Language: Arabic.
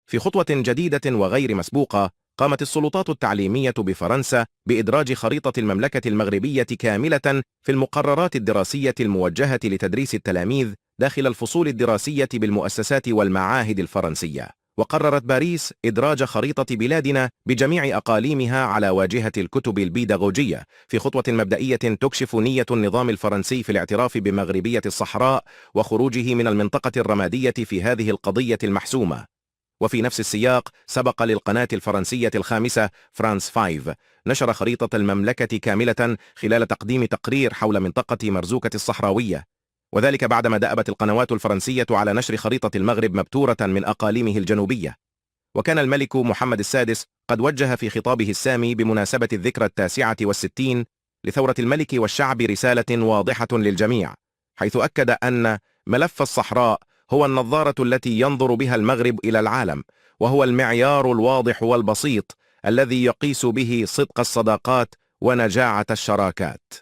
في خطوة جديدة وغير مسبوقة، قامت السلطات التعليمية بفرنسا بإدراج خريطة المملكة المغربية كاملة في المقررات الدراسية الموجهة لتدريس التلاميذ داخل الفصول الدراسية بالمؤسسات والمعاهد الفرنسية. وقررت باريس إدراج خريطة بلادنا بجميع أقاليمها على واجهة الكتب البيداغوجية في خطوة مبدئية تكشف نية النظام الفرنسي في الاعتراف بمغربية الصحراء وخروجه من المنطقة الرمادية في هذه القضية المحسومة. وفي نفس السياق، سبق للقناة الفرنسية الخامسة فرانس 5 نشر خريطة المملكة كاملة خلال تقديم تقرير حول منطقة مرزوكة الصحراوية، وذلك بعدما دأبت القنوات الفرنسية على نشر خريطة المغرب مبتورة من أقاليمه الجنوبية. وكان الملك محمد السادس قد وجه في خطابه السامي بمناسبة الذكرى 69 لثورة الملك والشعب رسالة واضحة للجميع، حيث أكد أن ملف الصحراء هو النظارة التي ينظر بها المغرب إلى العالم، وهو المعيار الواضح والبسيط الذي يقيس به صدق الصداقات ونجاعة الشراكات.